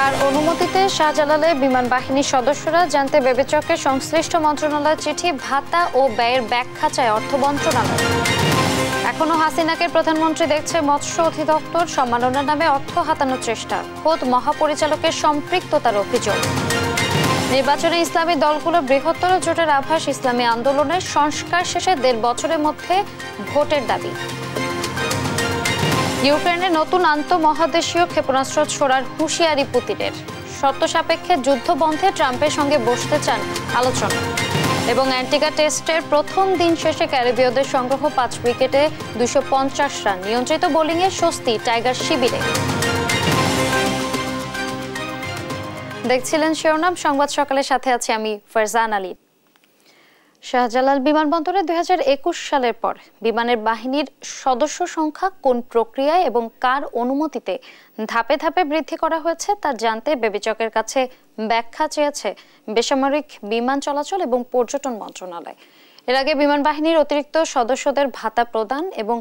কার অনুমতিতে শাহজালালে বিমান বাহিনীর সদস্যরা জানতে বিবেচককে সংশ্লিষ্ট মন্ত্রণালয়ের চিঠি, ভাতা ও ব্যয়ের ব্যাখ্যা চায় অর্থ মন্ত্রণালয়। এখনো হাসিনাকে প্রধানমন্ত্রী দেখছে মৎস্য অধিদপ্তর, সম্মাননার নামে অর্থ হাতানোর চেষ্টা, খোদ মহাপরিচালকের সম্পৃক্ততার অভিযোগ। নির্বাচনে ইসলামী দলগুলোর বৃহত্তর জোটের আভাস, ইসলামী আন্দোলনের সংস্কার শেষে 1.5 বছরের মধ্যে ভোটের দাবি। ইউক্রেনে নতুন আন্তঃমহাদেশীয় ক্ষেপণাস্ত্র ছোড়ার হুঁশিয়ারি পুতিনের, শর্ত সাপেক্ষে যুদ্ধ বন্ধে ট্রাম্পের সঙ্গে বসতে চান আলোচনা। এবং অ্যান্টিগা টেস্টের প্রথম দিন শেষে ক্যারিবীয়দের সংগ্রহ 5 উইকেটে 250 রান, নিয়ন্ত্রিত বোলিংয়ে স্বস্তি টাইগার শিবিরে। দেখছিলেন শিরোনাম সংবাদ সকালের, সাথে আছি আমি ফারজান আলী। শাহজালাল বিমানবন্দরে 2021 সালের পর বিমানের বাহিনীর সদস্য সংখ্যা কোন প্রক্রিয়ায় এবং কার অনুমতিতে ধাপে ধাপে বৃদ্ধি করা হয়েছে তা জানতে বিবেচকের কাছে ব্যাখ্যা চেয়েছে বেসামরিক বিমান চলাচল এবং পর্যটন মন্ত্রণালয়। এর আগে বিমান বাহিনীর অতিরিক্ত সদস্যদের ভাতা প্রদান এবং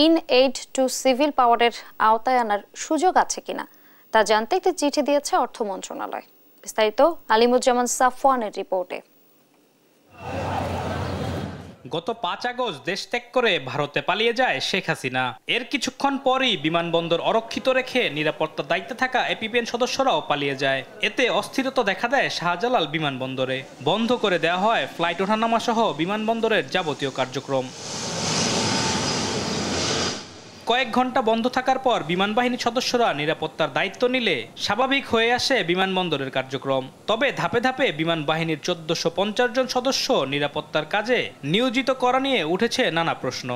ইন এইড টু সিভিল পাওয়ারের আওতায় আনার সুযোগ আছে কিনা তা জানতে একটি চিঠি দিয়েছে অর্থ মন্ত্রণালয়। বিস্তারিত আলিমুজ্জামান সাফওয়ানের রিপোর্টে। গত 5 আগস্ট দেশ ত্যাগ করে ভারতে পালিয়ে যায় শেখ হাসিনা। এর কিছুক্ষণ পরই বিমানবন্দর অরক্ষিত রেখে নিরাপত্তার দায়িত্বে থাকা এপিবিএন সদস্যরাও পালিয়ে যায়। এতে অস্থিরতা দেখা দেয় শাহজালাল বিমানবন্দরে। বন্ধ করে দেওয়া হয় ফ্লাইট ওঠানামা সহ বিমানবন্দরের যাবতীয় কার্যক্রম। কয়েক ঘন্টা বন্ধ থাকার পর বিমান বাহিনীর সদস্যরা নিরাপত্তার দায়িত্ব নিলে স্বাভাবিক হয়ে আসে বিমানবন্দরের কার্যক্রম। তবে ধাপে ধাপে বিমান বাহিনীর 1450 জন সদস্য নিরাপত্তার কাজে নিয়োজিত করা নিয়ে উঠেছে নানা প্রশ্ন।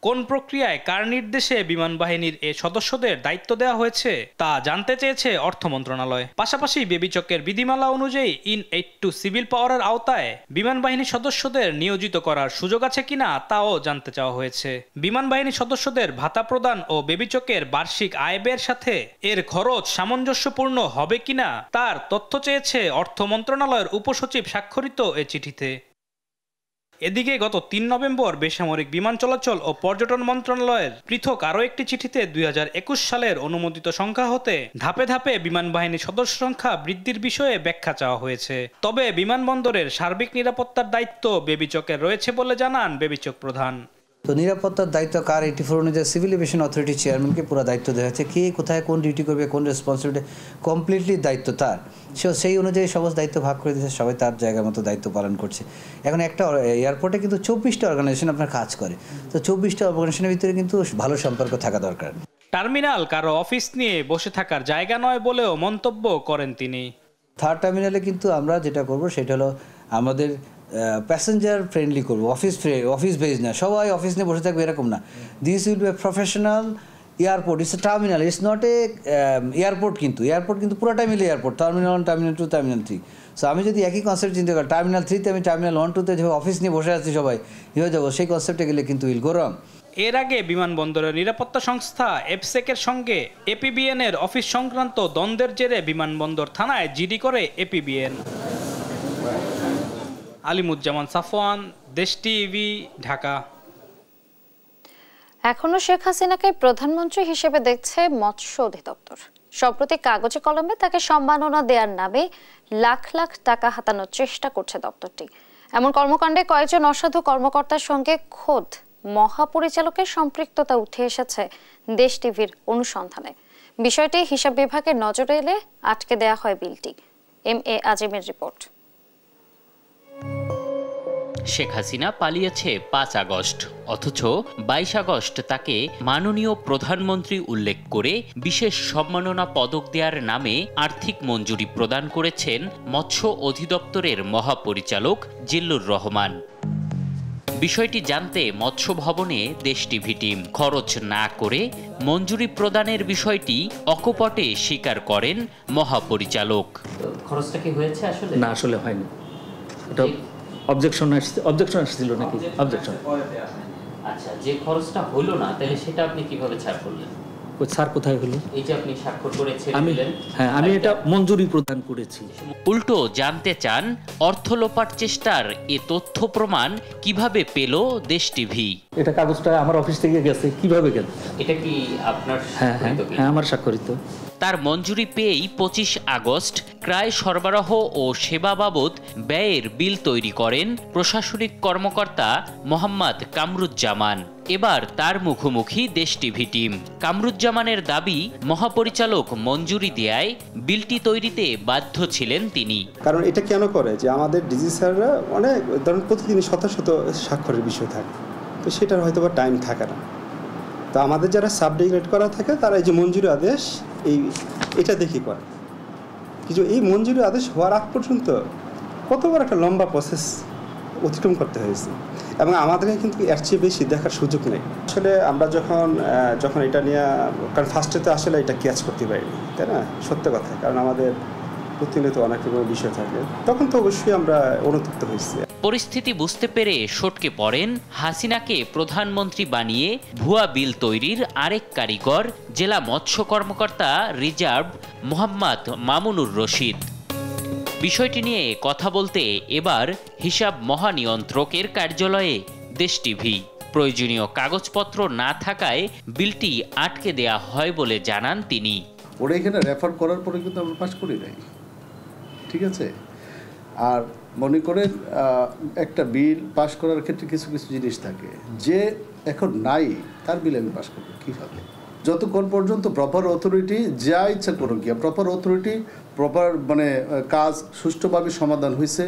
কোন প্রক্রিয়ায় কার নির্দেশে বিমান বাহিনীর এ সদস্যদের দায়িত্ব দেওয়া হয়েছে তা জানতে চেয়েছে অর্থ মন্ত্রণালয়। পাশাপাশি বিবেচকের বিধিমালা অনুযায়ী ইন এইড টু সিভিল পাওয়ারের আওতায় বিমান বাহিনীর সদস্যদের নিয়োজিত করার সুযোগ আছে কিনা তাও জানতে চাওয়া হয়েছে। বিমান বাহিনীর সদস্যদের ভাতা প্রদান ও বিবেচকের বার্ষিক আয় ব্যয়ের সাথে এর খরচ সামঞ্জস্যপূর্ণ হবে কিনা তার তথ্য চেয়েছে অর্থ মন্ত্রণালয়ের উপসচিব স্বাক্ষরিত এ চিঠিতে। এদিকে গত 3 নভেম্বর বেসামরিক বিমান চলাচল ও পর্যটন মন্ত্রণালয়ের পৃথক আরও একটি চিঠিতে 2021 সালের অনুমোদিত সংখ্যা হতে ধাপে ধাপে বিমান বাহিনীর সদস্য সংখ্যা বৃদ্ধির বিষয়ে ব্যাখ্যা চাওয়া হয়েছে। তবে বিমানবন্দরের সার্বিক নিরাপত্তার দায়িত্ব বেবিচকের রয়েছে বলে জানান বেবিচক প্রধান। তো নিরাপত্তার দায়িত্ব কার 84 অনুযায়ী সিভিল এভিয়েশন অথরিটি চেয়ারম্যানকে পুরো দায়িত্ব দেওয়া হয়েছে। কে কোথায় কোন ডিউটি করবে, কোন রেসপন্সিবিলিটি কমপ্লিটলি দায়িত্ব তার। সেই অনুযায়ী সমস্ত দায়িত্ব ভাগ করে দিয়েছে, সবাই তার জায়গার মতো দায়িত্ব পালন করছে। এখন একটা এয়ারপোর্টে কিন্তু 24টা অর্গানাইজেশন আপনার কাজ করে, তো 24টা অর্গানাইজেশনের ভিতরে কিন্তু ভালো সম্পর্ক থাকা দরকার। টার্মিনাল কারো অফিস নিয়ে বসে থাকার জায়গা নয় বলেও মন্তব্য করেন তিনি। থার্ড টার্মিনালে কিন্তু আমরা যেটা করব সেটা হলো আমাদের প্যাসেঞ্জার ফ্রেন্ডলি করবো, অফিস বেজ না, সবাই অফিস নিয়ে বসে থাকবে এরকম না। This will B a professional airport, it's a terminal, it's not a airport. কিন্তু এয়ারপোর্ট কিন্তু পুরোটাই মিলে airport, terminal 1, terminal 2, terminal 3। So আমি যদি একই কনসেপ্ট চিন্তা করি, টার্মিনাল 3তে আমি টার্মিনাল 1, 2তে যে অফিস নিয়ে বসে আছি সবাই হয়ে যাবো, সেই কনসেপ্টে গেলে কিন্তু উইল গো রং। এর আগে বিমানবন্দরের নিরাপত্তা সংস্থা এফসেকের সঙ্গে এপিবিএন এর অফিস সংক্রান্ত দ্বন্দ্বের জেরে বিমানবন্দর থানায় জিডি করে এপিবিএন। আলিমুজ্জামান সাফওয়ান, দেশ টিভি, ঢাকা। এখনো শেখ হাসিনাকে প্রধানমন্ত্রী হিসেবে দেখছে মৎস্য অধিদপ্তর। সম্প্রতি কাগজে কলমে তাকে সম্মাননা দেওয়ার নামে লাখ লাখ টাকা হাতানোর চেষ্টা করছে দপ্তরটি। এমন কর্মকাণ্ডে কয়েকজন অসাধু কর্মকর্তার সঙ্গে খোদ মহাপরিচালকের সম্পৃক্ততা উঠে এসেছে দেশ টিভির অনুসন্ধানে। বিষয়টি হিসাব বিভাগের নজরে এলে আটকে দেয়া হয় বিলটি। MA আজিমের রিপোর্ট। শেখ হাসিনা পালিয়েছে 5 আগস্ট, অথচ 22 আগস্ট তাকে মাননীয় প্রধানমন্ত্রী উল্লেখ করে বিশেষ সম্মাননা পদক দেওয়ার নামে আর্থিক মঞ্জুরি প্রদান করেছেন মৎস্য অধিদপ্তরের মহাপরিচালক জিল্লুর রহমান। বিষয়টি জানতে মৎস্য ভবনে দেশ টিভি টিম খরচ না করে মঞ্জুরি প্রদানের বিষয়টি অকপটে স্বীকার করেন মহাপরিচালক। খরচটা কি হয়েছে আসলে? না, আসলে হয়নি। এটা অবজেকশন আসছিল নাকি? অবজেকশন। আচ্ছা, যে খরচটা হলো না তাহলে সেটা আপনি কিভাবে ছাড় করলেন? স্যার কোথায় হলো? এই যে আপনি স্বাক্ষর করেছেন আমি এটা মঞ্জুরি প্রদান করেছি। উল্টো জানতে চান অর্থ লোপার চেষ্টার এ তথ্য প্রমাণ কিভাবে পেল দেশ টিভি। এটা কাগজটা আমার অফিস থেকে গেছে, কিভাবে গেল? এটা কি আপনার? হ্যাঁ, আমার স্বাক্ষরিত। তার মঞ্জুরি পেয়েই 25 আগস্ট ক্রয় সরবরাহ ও সেবা বাবদ ব্যয়ের বিল তৈরি করেন প্রশাসনিক কর্মকর্তা মোহাম্মদ কামরুজ্জামান। এবার তার মুখোমুখি দেশ টিভি টিম। কামরুজ্জামানের দাবি, মহাপরিচালক মঞ্জুরি দেয়ায় বিলটি তৈরিতে বাধ্য ছিলেন তিনি। কারণ এটা কেন করে যে আমাদের ডিজি স্যাররা অনেক ধরুন প্রতিদিন শত শত স্বাক্ষরের বিষয় থাকে, তো সেটার হয়তো বা টাইম থাকে না। তো আমাদের যারা সাবডিভিট করা থাকে তারা এই যে মঞ্জুরি আদেশ এটা দেখি করে, কিন্তু এই মঞ্জুরি আদেশ হওয়ার আগ পর্যন্ত কতবার একটা লম্বা প্রসেস অতিক্রম করতে হয়েছে, এবং আমাদেরকে কিন্তু এর চেয়ে বেশি দেখার সুযোগ নেই। আসলে আমরা যখন এটা নিয়ে, কারণ ফার্স্টে তো আসলে এটা ক্যাচ করতে পারিনি, তাই না? সত্য কথা, কারণ আমাদের প্রতিনিয়ত অনেক রকমের বিষয় থাকে, তখন তো অবশ্যই আমরা অনুতপ্ত হয়েছি। পরিস্থিতি বুঝতে পেরে সটকে পড়েন হাসিনাকে প্রধানমন্ত্রী বানিয়ে ভুয়া বিল তৈরির আরেক কারিগর, জেলা মৎস্য কর্মকর্তা রিজার্ভ মোহাম্মদ মামুনুর রশিদ। বিষয়টি নিয়ে কথা বলতে এবার হিসাব মহানিয়ন্ত্রকের কার্যালয়ে দেশ টিভি। প্রয়োজনীয় কাগজপত্র না থাকায় বিলটি আটকে দেয়া হয় বলে জানান তিনি। ওরা এখানে রেফার করার পরে কিন্তু আমরা পাস করি নাই, ঠিক আছে? আর মনে করেন একটা বিল পাস করার ক্ষেত্রে কিছু কিছু জিনিস থাকে যে এখন নাই, তার বিল আমি পাস করবো কীভাবে? যতক্ষণ পর্যন্ত প্রপার অথরিটি যা ইচ্ছা করুক গিয়া, প্রপার অথরিটি প্রপার কাজ সুষ্ঠুভাবে সমাধান হয়েছে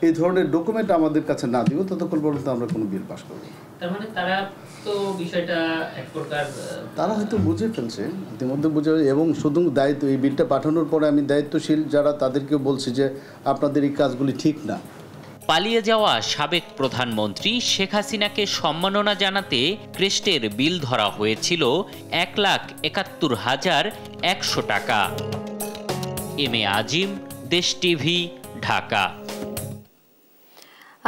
এই ধরনের ডকুমেন্ট আমাদের কাছে না দিব, ততক্ষণ পর্যন্ত আমরা কোনো বিল পাস করবো। তার মানে তারা তো বিষয়টা এক প্রকার তারা হয়তো বুঝে ফেলছে ইতিমধ্যে, বুঝে, এবং শুধু দায়িত্ব এই বিলটা পাঠানোর পরে আমি দায়িত্বশীল যারা তাদেরকে বলছি যে আপনাদের এই কাজগুলি ঠিক না। পালিয়ে যাওয়া সাবেক প্রধানমন্ত্রী শেখ হাসিনাকে সম্মাননা জানাতে ক্রেস্টের বিল ধরা হয়েছিল 1,71,100 টাকা। এম এ আজিম, দেশ টিভি, ঢাকা।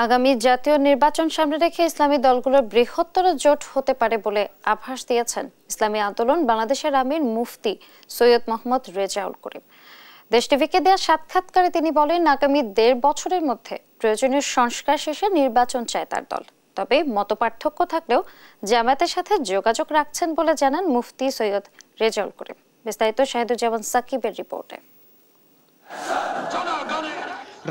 আগামী জাতীয় নির্বাচন সামনে রেখে ইসলামী দলগুলোর বৃহত্তর জোট হতে পারে বলে আভাস দিয়েছেন ইসলামী আন্দোলন বাংলাদেশের আমির মুফতি সৈয়দ মোহাম্মদ রেজাউল করিম। দেশ টিভিকে দেওয়া সাক্ষাৎকারে তিনি বলেন, আগামী 1.5 বছরের মধ্যে প্রয়োজনীয় সংস্কার শেষে নির্বাচন চায় তার দল। তবে মতপার্থক্য থাকলেও জামায়াতের সাথে যোগাযোগ রাখছেন বলে জানান মুফতি সৈয়দ রেজাউল করিম। বিস্তারিত শাহিদুজ্জামান সাকিবের রিপোর্টে।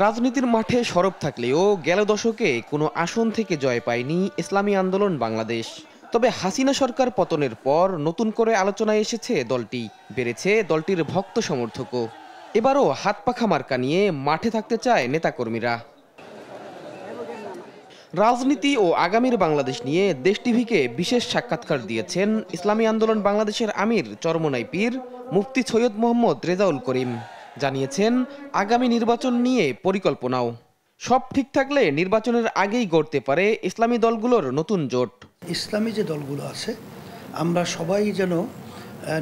রাজনীতির মাঠে সরব থাকলেও গেল দশকে কোনো আসন থেকে জয় পায়নি ইসলামী আন্দোলন বাংলাদেশ। তবে হাসিনা সরকার পতনের পর নতুন করে আলোচনায় এসেছে দলটি, বেড়েছে দলটির ভক্ত সমর্থকও। এবারও হাত পাখা মার্কা নিয়ে মাঠে থাকতে চায় নেতাকর্মীরা। রাজনীতি ও আগামীর বাংলাদেশ নিয়ে দেশ টিভিকে বিশেষ সাক্ষাৎকার দিয়েছেন ইসলামী আন্দোলন বাংলাদেশের আমির চরমনাই পীর মুফতি সৈয়দ মোহাম্মদ রেজাউল করিম। জানিয়েছেন আগামী নির্বাচন নিয়ে পরিকল্পনাও। সব ঠিক থাকলে নির্বাচনের আগেই গড়তে পারে ইসলামী দলগুলোর নতুন জোট। ইসলামী যে দলগুলো আছে আমরা সবাই যেন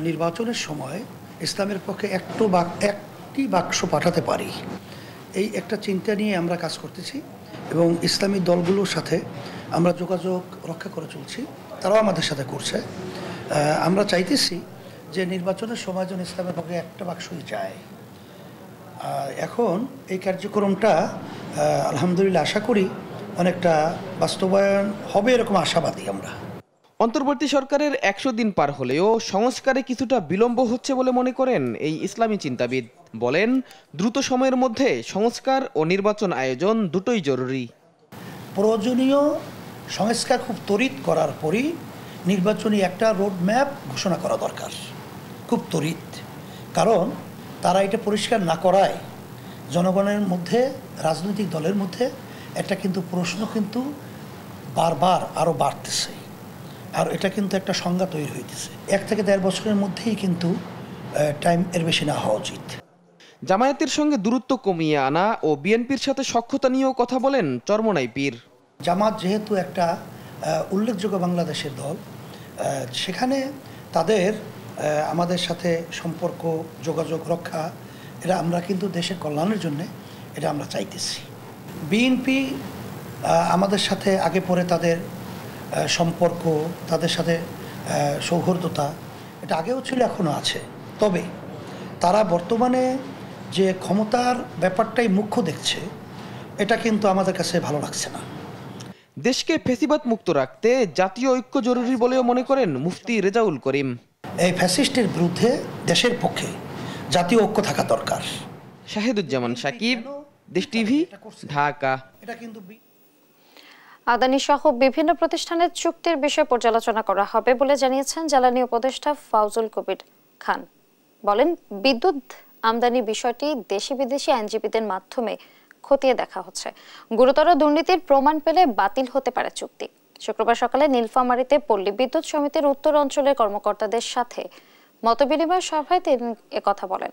নির্বাচনের সময় ইসলামের পক্ষে একটি বাক্স পাঠাতে পারি, এই একটা চিন্তা নিয়ে আমরা কাজ করতেছি এবং ইসলামী দলগুলোর সাথে আমরা যোগাযোগ রক্ষা করে চলছি, তারাও আমাদের সাথে করছে। আমরা চাইতেছি যে নির্বাচনের সময় যেন ইসলামের পক্ষে একটা বাক্সই যায়। এখন এই কার্যক্রমটা আলহামদুলিল্লাহ আশা করি অনেকটা বাস্তবায়ন হবে, এরকম আশাবাদী আমরা। অন্তর্বর্তী সরকারের 100 দিন পার হলেও সংস্কারে কিছুটা বিলম্ব হচ্ছে বলে মনে করেন এই ইসলামী চিন্তাবিদ। বলেন, দ্রুত সময়ের মধ্যে সংস্কার ও নির্বাচন আয়োজন দুটোই জরুরি। প্রয়োজনীয় সংস্কার খুব ত্বরিত করার পরই নির্বাচনী একটা রোডম্যাপ ঘোষণা করা দরকার, খুব ত্বরিত। কারণ তারা এটা পরিষ্কার না করায় জনগণের মধ্যে, রাজনৈতিক দলের মধ্যে একটা কিন্তু প্রশ্ন কিন্তু বারবার আরও বাড়তেছে, আর এটা কিন্তু একটা সংজ্ঞা তৈরি হইতেছে। 1 থেকে 1.5 বছরের মধ্যেই কিন্তু টাইম এর বেশি না হওয়া উচিত। জামায়াতের সঙ্গে দূরত্ব কমিয়ে আনা ও বিএনপির সাথে সখ্যতা নিয়েও কথা বলেন চরমনাই পীর। জামাত যেহেতু একটা উল্লেখযোগ্য বাংলাদেশের দল, সেখানে তাদের আমাদের সাথে সম্পর্ক, যোগাযোগ রক্ষা, এটা আমরা কিন্তু দেশের কল্যাণের জন্য এটা আমরা চাইতেছি। বিএনপি আমাদের সাথে আগে পরে তাদের সম্পর্ক, তাদের সাথে সৌহার্দ্যতা, এটা আগেও ছিল, এখনও আছে। তবে তারা বর্তমানে যে ক্ষমতার ব্যাপারটাই মুখ্য দেখছে, এটা কিন্তু আমাদের কাছে ভালো লাগছে না। দেশকে ফ্যাসিবাদ মুক্ত রাখতে জাতীয় ঐক্য জরুরি বলেও মনে করেন মুফতি রেজাউল করিম। এই ফ্যাসিস্টের বিরুদ্ধে দেশের পক্ষে জাতীয় ঐক্য থাকা দরকার। শাহিদুজ্জামান সাকিব, দেশ টিভি, ঢাকা। এটা কিন্তু আদানি সহ বিভিন্ন প্রতিষ্ঠানের চুক্তির বিষয়ে পর্যালোচনা করা হবে বলে জানিয়েছেন জ্বালানি উপদেষ্টা ফাউজুল কবির খান। বলেন, বিদ্যুৎ আমদানি বিষয়টি দেশি বিদেশি আইনজীবীদের মাধ্যমে খতিয়ে দেখা হচ্ছে। গুরুতর দুর্নীতির প্রমাণ পেলে বাতিল হতে পারে চুক্তি। শুক্রবার সকালে নীলফামারীতে পল্লী বিদ্যুৎ সমিতির উত্তর অঞ্চলের কর্মকর্তাদের সাথে মতবিনিময় সভায় তিনি একথা বলেন।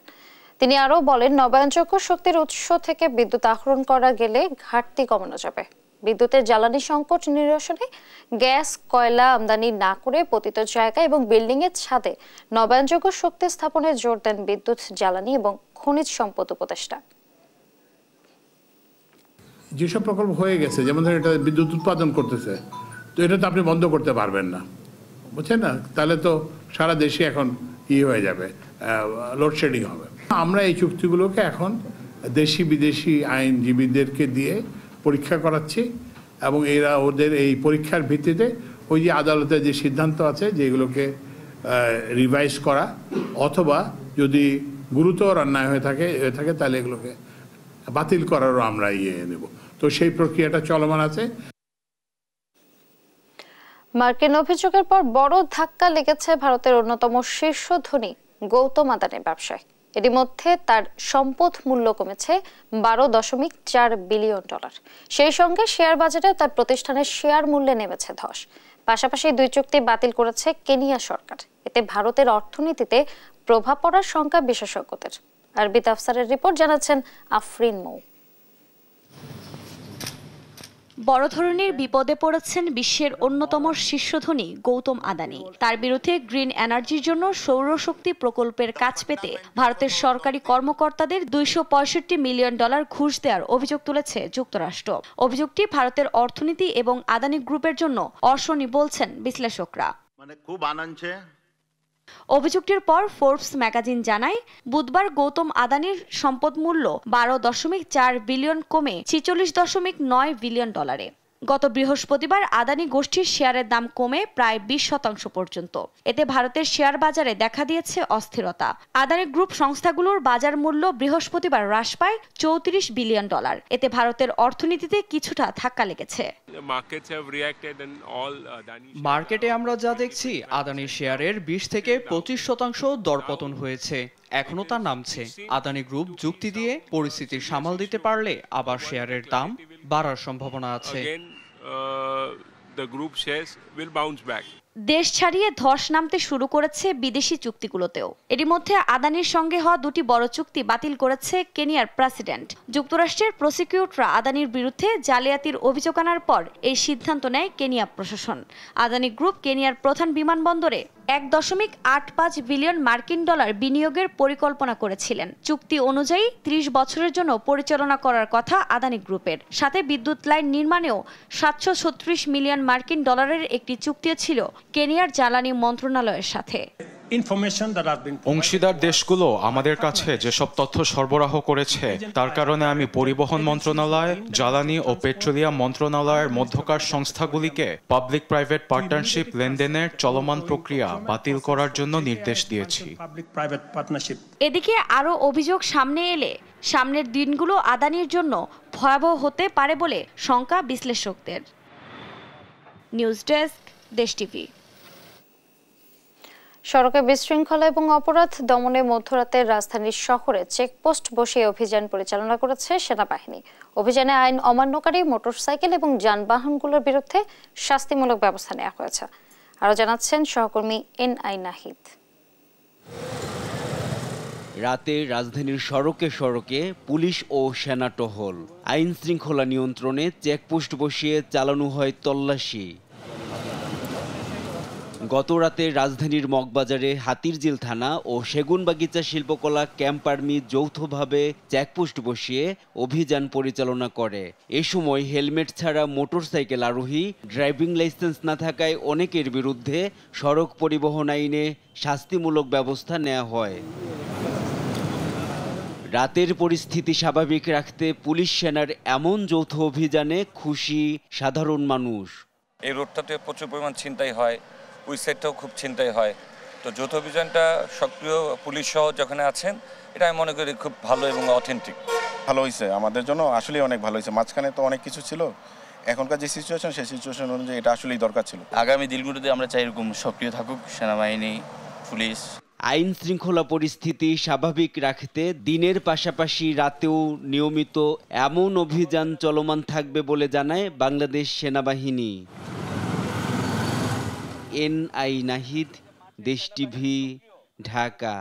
তিনি আরও বলেন, নবায়নযোগ্য শক্তির উৎস থেকে বিদ্যুৎ আহরণ করা গেলে ঘাটতি কমানো যাবে। বিদ্যুতের জ্বালানি সংকট নিরসনে গ্যাস, কয়লা আমদানি না করে পতিত জায়গা এবং বিল্ডিং এর ছাদে নবায়নযোগ্য শক্তি স্থাপনে জোর দেন বিদ্যুৎ, জ্বালানি এবং খনিজ সম্পদ উপদেষ্টা। যেসব প্রকল্প হয়ে গেছে, যেমন ধরেন এটা বিদ্যুৎ উৎপাদন করতেছে, তো এটা তো আপনি বন্ধ করতে পারবেন না, বুঝছেন না? তাহলে তো সারা দেশে এখন হয়ে যাবে, লোডশেডিং হবে। আমরা এই চুক্তিগুলোকে এখন দেশি বিদেশি আইনজীবীদেরকে দিয়ে পরীক্ষা করাচ্ছি এবং এরা ওদের এই পরীক্ষার ভিত্তিতে ওই যে আদালতের যে সিদ্ধান্ত আছে যেগুলোকে রিভাইজ করা, অথবা যদি গুরুতর অন্যায় হয়ে থাকে তাহলে এগুলোকে বাতিল করারও আমরা নেব। তো সেই প্রক্রিয়াটা চলমান আছে। মার্কিন অভিযোগের পর বড় ধাক্কা লেগেছে ভারতের অন্যতম শীর্ষ ধনী গৌতম আদানির ব্যবসায়। এর মধ্যে তার সম্পদ মূল্য কমেছে 12.4 বিলিয়ন ডলার। সেই সঙ্গে শেয়ার বাজারে তার প্রতিষ্ঠানের শেয়ার মূল্যে নেমেছে ধস। পাশাপাশি 2 চুক্তি বাতিল করেছে কেনিয়া সরকার। এতে ভারতের অর্থনীতিতে প্রভাব পড়ার শঙ্কা বিশেষজ্ঞদের। আরবিত আফসারের রিপোর্ট, জানাচ্ছেন আফরিন মৌ। বড় ধরনের বিপদে পড়েছেন বিশ্বের অন্যতম শীর্ষ ধনী গৌতম আদানি। তার বিরুদ্ধে গ্রিন এনার্জির জন্য সৌরশক্তি প্রকল্পের কাজ পেতে ভারতের সরকারি কর্মকর্তাদের 265 মিলিয়ন ডলার ঘুষ দেওয়ার অভিযোগ তুলেছে যুক্তরাষ্ট্র। অভিযোগটি ভারতের অর্থনীতি এবং আদানি গ্রুপের জন্য অশনি বলছেন বিশ্লেষকরা। খুব আনন্দ। অভিযোগটির পর ফোর্বস ম্যাগাজিন জানায়, বুধবার গৌতম আদানির সম্পদ মূল্য 12.4 বিলিয়ন কমে 46.9 বিলিয়ন ডলারে। গত বৃহস্পতিবার আদানি গোষ্ঠীর শেয়ারের দাম কমে প্রায় 20% পর্যন্ত। এতে ভারতের শেয়ার বাজারে দেখা দিয়েছে অস্থিরতা। আদানি গ্রুপ সংস্থাগুলোর বাজার মূল্য বৃহস্পতিবার হ্রাস পায় 34 বিলিয়ন ডলার। এতে ভারতের অর্থনীতিতে কিছুটা ধাক্কা লেগেছে। মার্কেটে আমরা যা দেখছি, আদানি শেয়ারের 20 থেকে 25% দরপতন হয়েছে। এখনো তা নামছে। আদানি গ্রুপ যুক্তি দিয়ে পরিস্থিতি সামাল দিতে পারলে আবার শেয়ারের দাম বাড়ার সম্ভাবনা আছে। দেশ ছাড়িয়ে ধস নামতে শুরু করেছে বিদেশি চুক্তিগুলোতেও। এরই মধ্যে আদানির সঙ্গে হওয়া 2টি বড় চুক্তি বাতিল করেছে কেনিয়ার প্রেসিডেন্ট। যুক্তরাষ্ট্রের প্রসিকিউটররা আদানির বিরুদ্ধে জালিয়াতির অভিযোগ আনার পর এই সিদ্ধান্ত নেয় কেনিয়া প্রশাসন। আদানি গ্রুপ কেনিয়ার প্রধান বিমানবন্দরে 1.85 বিলিয়ন মার্কিন ডলার বিনিয়োগের পরিকল্পনা করেছিলেন। চুক্তি অনুযায়ী 30 বছরের জন্য পরিচালনা করার কথা আদানি গ্রুপের। সাথে বিদ্যুৎ লাইন নির্মাণেও 736 মিলিয়ন মার্কিন ডলারের একটি চুক্তিও ছিল কেনিয়ার জ্বালানি মন্ত্রণালয়ের সাথে। অংশীদার দেশগুলো আমাদের কাছে যেসব তথ্য সরবরাহ করেছে তার কারণে আমি পরিবহন মন্ত্রণালয়, জ্বালানি ও পেট্রোলিয়াম মন্ত্রণালয়ের মধ্যকার সংস্থাগুলিকে পাবলিক প্রাইভেট পার্টনারশিপ লেনদেনের চলমান প্রক্রিয়া বাতিল করার জন্য নির্দেশ দিয়েছি। এদিকে আরও অভিযোগ সামনে এলে সামনের দিনগুলো আদানির জন্য ভয়াবহ হতে পারে বলে শঙ্কা বিশ্লেষকদের। নিউজ ডেস্ক, দেশ টিভি। সড়কে বিশৃঙ্খলা এবং অপরাধ দমনে মধ্যরাতে রাজধানীর শহরে চেকপোস্ট বসিয়ে অভিযান পরিচালনা করেছে সেনাবাহিনী। অভিযানে আইন অমান্যকারী মোটরসাইকেল এবং যানবাহনগুলোর বিরুদ্ধে শাস্তিমূলক ব্যবস্থা নেওয়া হয়েছে। আরও জানাচ্ছেন সহকর্মী NI নাহিদ। রাতে রাজধানীর সড়কে সড়কে পুলিশ ও সেনা টহল। আইন শৃঙ্খলা নিয়ন্ত্রণে চেকপোস্ট বসিয়ে চালানো হয় তল্লাশি। গত রাতে রাজধানীর মগবাজারে হাতিরঝিল থানা ও সেগুনবাগিচা শিল্পকলা ক্যাম্প আর্মি যৌথভাবে চেকপোস্ট বসিয়ে অভিযান পরিচালনা করে। এ সময় হেলমেট ছাড়া মোটরসাইকেল আরোহী, ড্রাইভিং লাইসেন্স না থাকায় অনেকের বিরুদ্ধে সড়ক পরিবহন আইনে শাস্তিমূলক ব্যবস্থা নেওয়া হয়। রাতের পরিস্থিতি স্বাভাবিক রাখতে পুলিশ সেনার এমন যৌথ অভিযানে খুশি সাধারণ মানুষ। এই রোডটাতে প্রচুর পরিমাণ ছিনতাই হয়, ওই সাইডটাও খুব ছিনতাই হয়। তো যৌথ অভিযানটা সক্রিয় পুলিশ সহ যেখানে আছেন, এটা আমি মনে করি খুব ভালো এবং অথেন্টিক। ভালো হয়েছে, আমাদের জন্য আসলেই অনেক ভালো হয়েছে। মাঝখানে তো অনেক কিছু ছিল, এখনকার যে সিচুয়েশন সেই সিচুয়েশন অনুযায়ী এটা আসলেই দরকার ছিল। আগামী দিনগুলোতে আমরা চাই এরকম সক্রিয় থাকুক সেনাবাহিনী, পুলিশ। আইন শৃঙ্খলা পরিস্থিতি স্বাভাবিক রাখতে দিনের পাশাপাশি রাতেও নিয়মিত এমন অভিযান চলমান থাকবে বলে জানায় বাংলাদেশ সেনাবাহিনী। এনআই নাহিদ, দেশ টিভি, ঢাকা।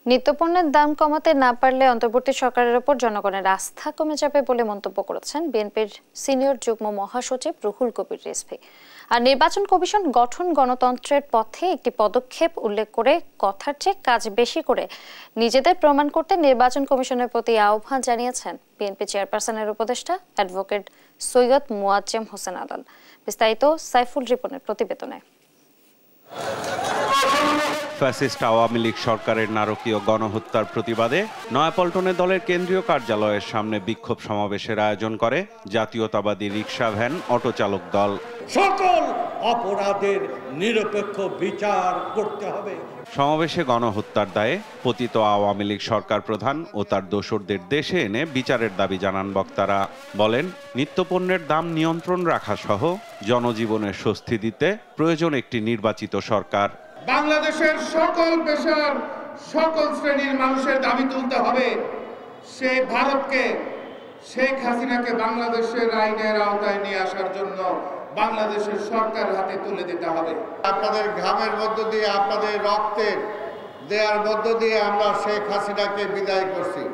নিত্যপণ্যের দাম কমাতে না পারলে অন্তর্বর্তী সরকারের ওপর জনগণের আস্থা কমে যাবে বলে মন্তব্য করেছেন বিএনপির সিনিয়র যুগ্ম মহাসচিব রুহুল কবির রিজভী। আর নির্বাচন কমিশন গঠন গণতন্ত্রের পথে একটি পদক্ষেপ উল্লেখ করে কথার চেয়ে কাজ বেশি করে নিজেদের প্রমাণ করতে নির্বাচন কমিশনের প্রতি আহ্বান জানিয়েছেন বিএনপি চেয়ারপারসনের উপদেষ্টা অ্যাডভোকেট সৈয়দ মোয়াজ্জেম হোসেন আলাল। বিস্তারিত সাইফুল রিপনের প্রতিবেদনে। ফ্যাসিস্ট আওয়ামী লীগ সরকারের নারকীয় গণহত্যার প্রতিবাদে নয়াপল্টনে দলের কেন্দ্রীয় কার্যালয়ের সামনে বিক্ষোভ সমাবেশের আয়োজন করে জাতীয়তাবাদী রিকশা ভ্যান অটো চালক দল। সকল অপরাধের নিরপেক্ষ বিচার করতে হবে। সমাবেশে গণহত্যার দায়ে পতিত আওয়ামী লীগ সরকার প্রধান ও তার দোসরদের দেশে এনে বিচারের দাবি জানান বক্তারা। বলেন, নিত্যপণ্যের দাম নিয়ন্ত্রণ রাখা সহ জনজীবনের স্বস্তি দিতে প্রয়োজন একটি নির্বাচিত সরকার। বাংলাদেশের সকল পেশার সকল শ্রেণীর মানুষের দাবি তুলতে হবে। সেই ভারতকে, শেখ হাসিনাকে বাংলাদেশের আইনের আওতায় নিয়ে আসার জন্য বাংলাদেশের সরকার হাতে তুলে দিতে হবে। আপনাদের ঘামের মধ্য দিয়ে, আপনাদের রক্তের দেয়ার মধ্য দিয়ে আমরা শেখ হাসিনাকে বিদায় করছি,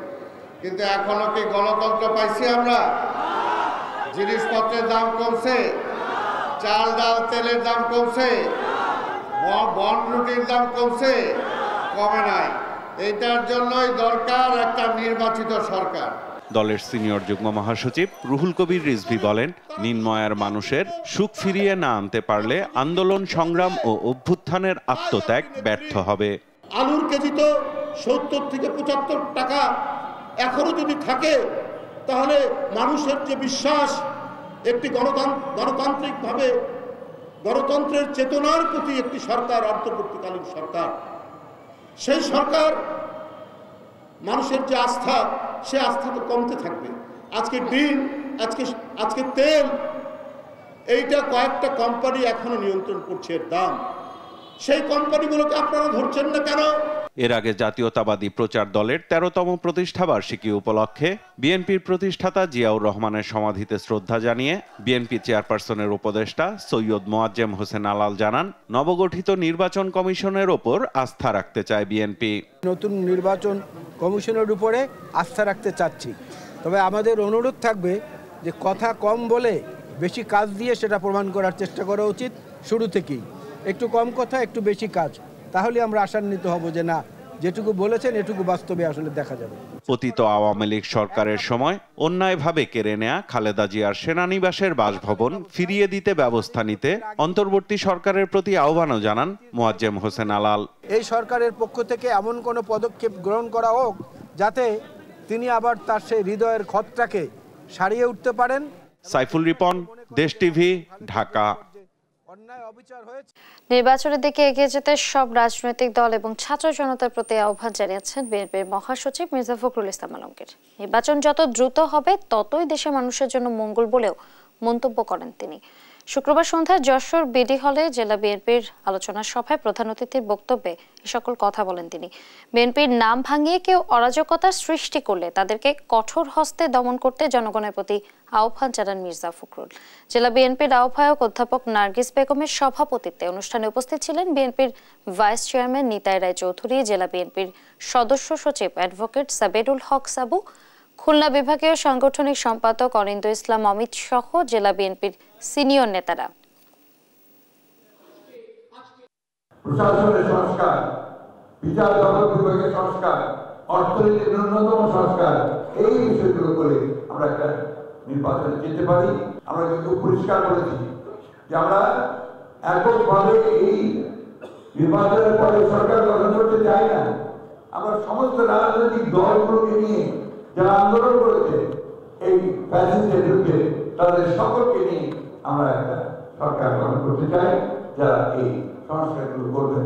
কিন্তু এখনো কি গণতন্ত্র পাইছি আমরা? জিনিসপত্রের দাম কমছে, চাল ডাল তেলের দাম কমছে, বন রুটির দাম কমছে? কমে নাই। এটার জন্যই দরকার একটা নির্বাচিত সরকার। দলের সিনিয়র যুগ্ম মহাসচিব রুহুল কবির রিজভী বলেন, নিম্নআয়ের মানুষের সুখ ফিরিয়ে না আনতে পারলে আন্দোলন, সংগ্রাম ও অভ্যুত্থানের আত্মত্যাগ ব্যর্থ হবে। আলুর কেজি তো 70 থেকে 75 টাকা এখনো যদি থাকে, তাহলে মানুষের যে বিশ্বাস একটি গণতান্ত্রিকভাবে গণতন্ত্রের চেতনার প্রতি একটি সরকার, অন্তর্বর্তীকালীন সরকার, সেই সরকার মানুষের যে আস্থা, সে আস্থা তো কমতে থাকবে। আজকে ডিম, আজকে তেল, এইটা কয়েকটা কোম্পানি এখনো নিয়ন্ত্রণ করছে এর দাম। সেই কোম্পানিগুলোকে আপনারা ধরছেন না কেন? এর আগে জাতীয়তাবাদী প্রচার দলের 13তম প্রতিষ্ঠা বার্ষিকী উপলক্ষে বিএনপির প্রতিষ্ঠাতা জিয়াউর রহমানের সমাধিতে শ্রদ্ধা জানিয়ে বিএনপি চেয়ারপারসনের উপদেষ্টা সৈয়দ মোয়াজ্জেম হোসেন আলাল জানান, নবগঠিত নির্বাচন কমিশনের ওপর আস্থা রাখতে চায় বিএনপি। নতুন নির্বাচন কমিশনের উপরে আস্থা রাখতে চাচ্ছি, তবে আমাদের অনুরোধ থাকবে যে কথা কম বলে বেশি কাজ দিয়ে সেটা প্রমাণ করার চেষ্টা করা উচিত। শুরু থেকেই একটু কম কথা, একটু বেশি কাজ, তাহলে আমরা আশান্বিত হব যে না, যেটুকু বলেছেন এটুকু বাস্তবে আসলে দেখা যাবে। পতিত আওয়ামী লীগ সরকারের সময় অন্যায়ভাবে কেড়ে নেয়া খালেদা জিয়ার সেনানিবাসের বাসভবন ফিরিয়ে দিতে ব্যবস্থা নিতে অন্তর্বর্তী সরকারের প্রতি আহ্বানও জানান মোয়াজ্জেম হোসেন আলাল। এই সরকারের পক্ষ থেকে এমন কোনো পদক্ষেপ গ্রহণ করা হোক যাতে তিনি আবার তার সেই হৃদয়ের ক্ষতটাকে সারিয়ে উঠতে পারেন। সাইফুল রিপন, দেশ টিভি, ঢাকা। নির্বাচনের দিকে এগিয়ে যেতে সব রাজনৈতিক দল এবং ছাত্র জনতার প্রতি আহ্বান জানিয়েছেন বিএনপির মহাসচিব মির্জা ফখরুল ইসলাম আলমগীর। নির্বাচন যত দ্রুত হবে ততই দেশের মানুষের জন্য মঙ্গল বলেও মন্তব্য করেন তিনি। শুক্রবার সন্ধ্যায় যশোর বিডি হলে জেলা বিএনপির আলোচনা সভায় প্রধান অতিথির বক্তব্যে এ সকল কথা বলেন তিনি। বিএনপির নাম ভাঙিয়ে কেউ অরাজকতার সৃষ্টি করলে তাদেরকে কঠোর হস্তে দমন করতে জনগণের প্রতি আহ্বান জানান মির্জা ফখরুল। জেলা বিএনপির আহ্বায়ক অধ্যাপক নার্গিস বেগমের সভাপতিত্বে অনুষ্ঠানে উপস্থিত ছিলেন বিএনপির ভাইস চেয়ারম্যান নিতাই রায় চৌধুরী, জেলা বিএনপির সদস্য সচিব অ্যাডভোকেট সাবেরুল হক সাবু, খুলনা বিভাগীয় সাংগঠনিক সম্পাদক অরিন্দ ইসলাম অমিত সহ জেলা বিএনপির সিনিয়র নেতারা। প্রশাসনের সংস্কার, বিচার জগৎ বিভাগের সংস্কার, অর্থনীতির ন্যূনতম সংস্কার, এই বিষয়গুলো করে আমরা একটা নির্বাচনে যেতে পারি। আমরা কিন্তু পরিষ্কার বলেছি যে আমরা এককভাবে এই নির্বাচনের পরে সরকার গঠন করতে চাই না। আমরা সমস্ত রাজনৈতিক দলগুলোকে নিয়ে যারা আন্দোলন করেছে এই ফ্যাসিস্টের বিরুদ্ধে, তাদের সকলকে নিয়ে আমরা একটা সরকার গঠন করতে চাই যারা এই সংস্কারগুলো করবেন।